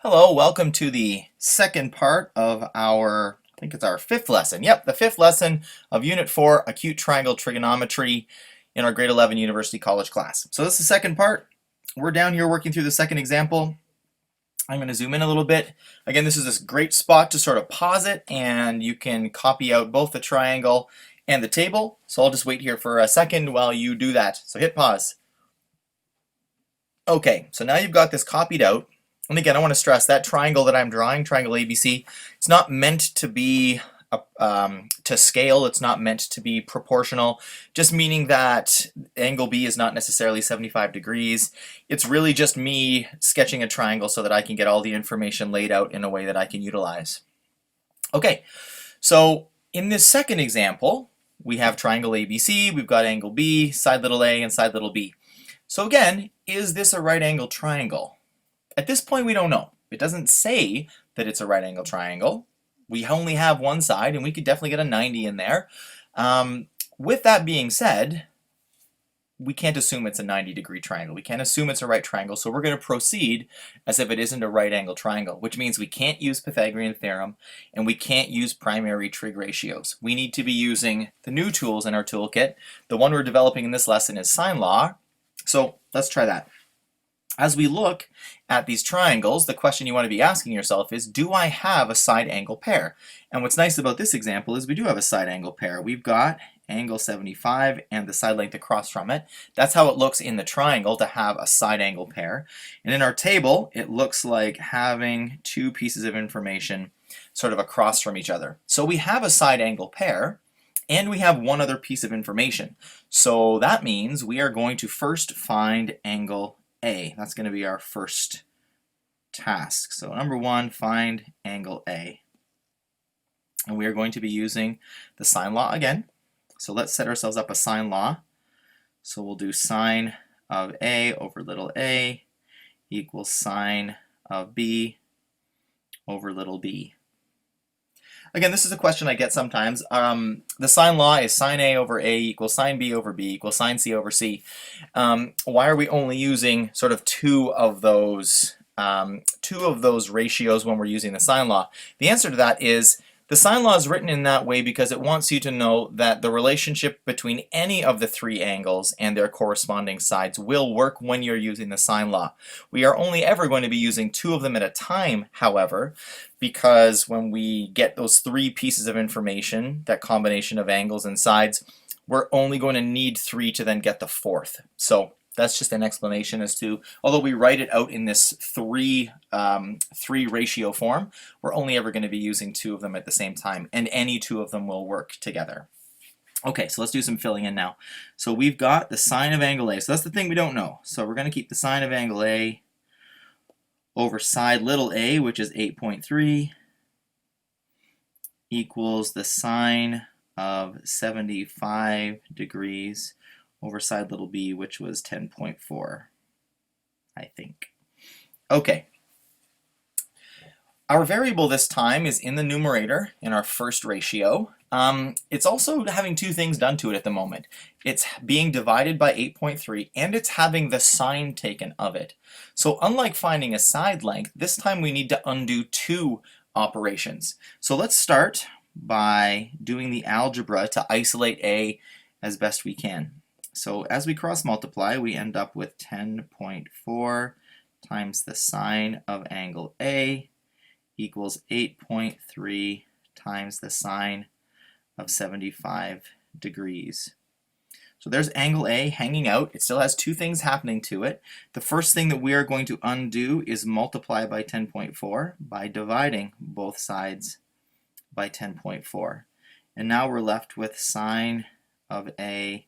Hello, welcome to the second part of I think it's our fifth lesson. Yep, the fifth lesson of Unit 4, Acute Triangle Trigonometry in our grade 11 University College class. So this is the second part. We're down here working through the second example. I'm going to zoom in a little bit. Again, this is this great spot to sort of pause it, and you can copy out both the triangle and the table. So I'll just wait here for a second while you do that. So hit pause. Okay, so now you've got this copied out. And again, I want to stress that triangle that I'm drawing, triangle ABC, it's not meant to be to scale. It's not meant to be proportional, just meaning that angle B is not necessarily 75 degrees. It's really just me sketching a triangle so that I can get all the information laid out in a way that I can utilize. Okay, so in this second example, we have triangle ABC, we've got angle B, side little a, and side little b. So again, is this a right angle triangle? At this point, we don't know. It doesn't say that it's a right angle triangle. We only have one side, and we could definitely get a 90 in there. With that being said, we can't assume it's a 90-degree triangle. We can't assume it's a right triangle, so we're going to proceed as if it isn't a right angle triangle, which means we can't use Pythagorean theorem, and we can't use primary trig ratios. We need to be using the new tools in our toolkit. The one we're developing in this lesson is sine law, so let's try that. As we look at these triangles, the question you want to be asking yourself is, do I have a side angle pair? And what's nice about this example is we do have a side angle pair. We've got angle 75 and the side length across from it. That's how it looks in the triangle, to have a side angle pair. And in our table, it looks like having two pieces of information sort of across from each other. So we have a side angle pair, and we have one other piece of information. So that means we are going to first find angle A. That's going to be our first task. So number one, find angle A. And we are going to be using the sine law again. So let's set ourselves up a sine law. So we'll do sine of A over little a equals sine of B over little b. Again, this is a question I get sometimes. The sine law is sine A over A equals sine B over B equals sine C over C. Why are we only using sort of two of those ratios when we're using the sine law? The answer to that is the sine law is written in that way because it wants you to know that the relationship between any of the three angles and their corresponding sides will work when you're using the sine law. We are only ever going to be using two of them at a time, however, because when we get those three pieces of information, that combination of angles and sides, we're only going to need three to then get the fourth. So that's just an explanation as to, although we write it out in this three ratio form, we're only ever going to be using two of them at the same time, and any two of them will work together. Okay, so let's do some filling in now. So we've got the sine of angle A. So that's the thing we don't know. So we're going to keep the sine of angle A over side little a, which is 8.3, equals the sine of 75 degrees over side little b, which was 10.4, I think. Okay. Our variable this time is in the numerator in our first ratio. It's also having two things done to it at the moment. It's being divided by 8.3, and it's having the sine taken of it. So unlike finding a side length, this time we need to undo two operations. So let's start by doing the algebra to isolate A as best we can. So as we cross multiply, we end up with 10.4 times the sine of angle A equals 8.3 times the sine of 75 degrees. So there's angle A hanging out. It still has two things happening to it. The first thing that we are going to undo is multiply by 10.4 by dividing both sides by 10.4. And now we're left with sine of A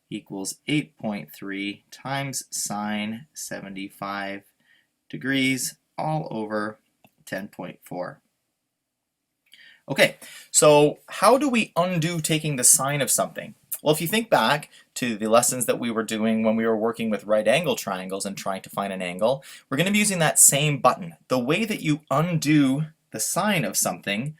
equals 8.3 times sine 75 degrees all over 10.4. Okay, so how do we undo taking the sine of something? Well, if you think back to the lessons that we were doing when we were working with right angle triangles and trying to find an angle, we're going to be using that same button. The way that you undo the sine of something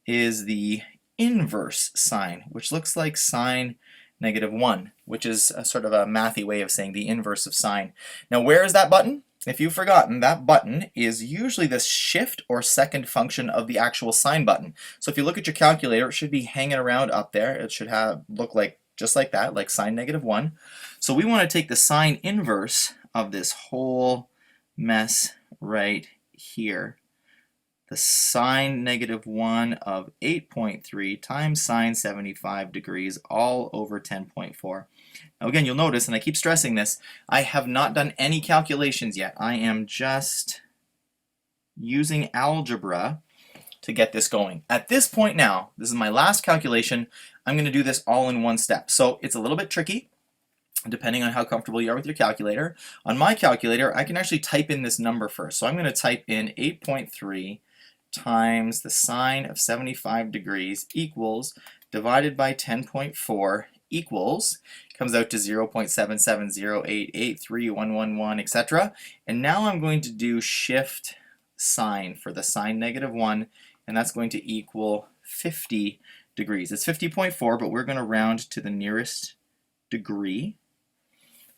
is the inverse sine, which looks like sine -1, which is a sort of a mathy way of saying the inverse of sine. Now, where is that button? if you've forgotten, that button is usually the shift or second function of the actual sine button. So if you look at your calculator, it should be hanging around up there. It should look like just like that, like sine -1. So we want to take the sine inverse of this whole mess right here. The sine -1 of 8.3 times sine 75 degrees all over 10.4. Now again, you'll notice, and I keep stressing this, I have not done any calculations yet. I am just using algebra to get this going. At this point now, this is my last calculation, I'm going to do this all in one step. So it's a little bit tricky, depending on how comfortable you are with your calculator. On my calculator, I can actually type in this number first. So I'm going to type in 8.3 times the sine of 75 degrees equals, divided by 10.4 equals, comes out to 0.77088311, etc. And now I'm going to do shift sine for the sine -1, and that's going to equal 50 degrees. It's 50.4, but we're going to round to the nearest degree.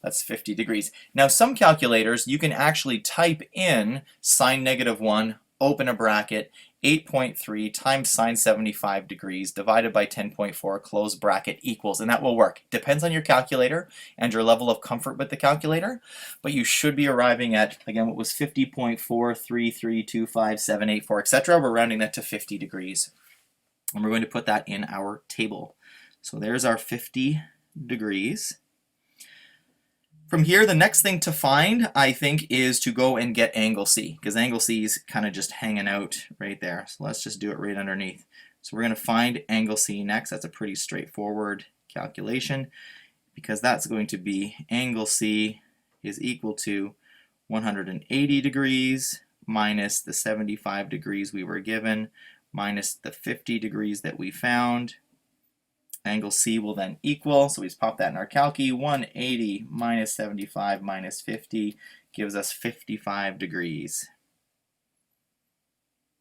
That's 50 degrees. Now some calculators, you can actually type in sine -1, open a bracket, 8.3 times sine 75 degrees divided by 10.4, close bracket, equals, and that will work. Depends on your calculator and your level of comfort with the calculator, but you should be arriving at, again, what was 50.4332578, etc. We're rounding that to 50 degrees. And we're going to put that in our table. So there's our 50 degrees. From here, the next thing to find, I think, is to go and get angle C, because angle C is kind of just hanging out right there. So let's just do it right underneath. So we're going to find angle C next. That's a pretty straightforward calculation, because that's going to be angle C is equal to 180 degrees minus the 75 degrees we were given minus the 50 degrees that we found. Angle C will then equal, so we just pop that in our calci, 180 minus 75 minus 50 gives us 55 degrees.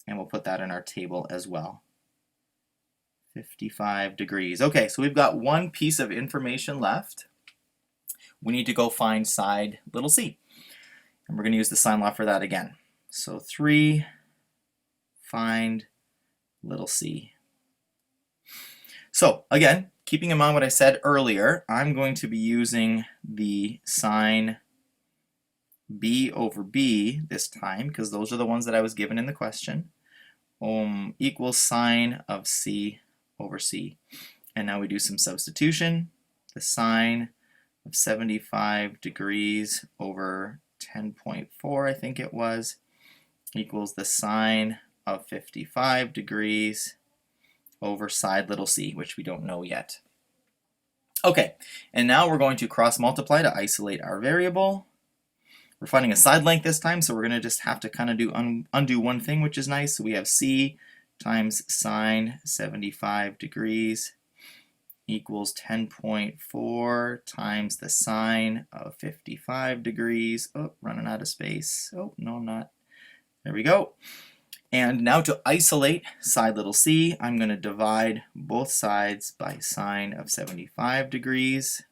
And we'll put that in our table as well. 55 degrees. Okay, so we've got one piece of information left. We need to go find side little c. And we're going to use the sine law for that again. So 3, find little c. So again, keeping in mind what I said earlier, I'm going to be using the sine b over b this time, because those are the ones that I was given in the question, equals sine of c over c. And now we do some substitution. The sine of 75 degrees over 10.4, I think it was, equals the sine of 55 degrees over side little c, which we don't know yet. Okay, and now we're going to cross multiply to isolate our variable. We're finding a side length this time, so we're going to just have to kind of undo one thing, which is nice. So we have c times sine 75 degrees equals 10.4 times the sine of 55 degrees. Oh, running out of space. Oh, no, I'm not. There we go. And now to isolate side little c, I'm going to divide both sides by sine of 75 degrees.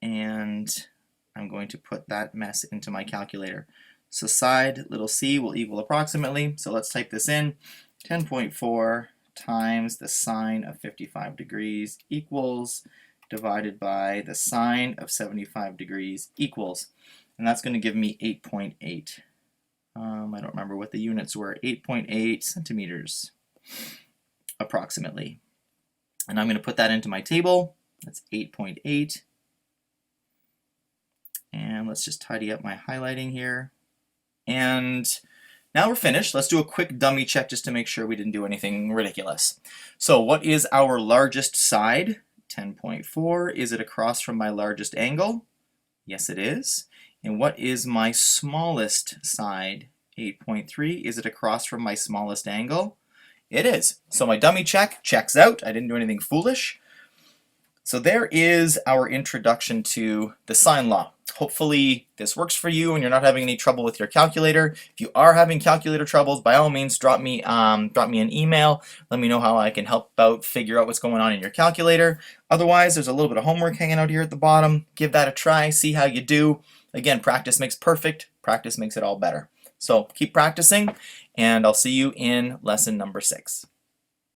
And I'm going to put that mess into my calculator. So side little c will equal approximately, so let's type this in, 10.4 times the sine of 55 degrees equals, divided by the sine of 75 degrees equals. And that's going to give me 8.8. I don't remember what the units were, 8.8 centimeters approximately. And I'm going to put that into my table. That's 8.8. And let's just tidy up my highlighting here. And now we're finished. Let's do a quick dummy check just to make sure we didn't do anything ridiculous. So what is our largest side? 10.4. Is it across from my largest angle? Yes, it is. And what is my smallest side? 8.3. Is it across from my smallest angle? It is. So my dummy check checks out. I didn't do anything foolish. So there is our introduction to the sine law. Hopefully this works for you and you're not having any trouble with your calculator. If you are having calculator troubles, by all means drop me an email. Let me know how I can help out figure out what's going on in your calculator. Otherwise, there's a little bit of homework hanging out here at the bottom. Give that a try, see how you do. Again, practice makes perfect. Practice makes it all better. So keep practicing, and I'll see you in lesson number 6.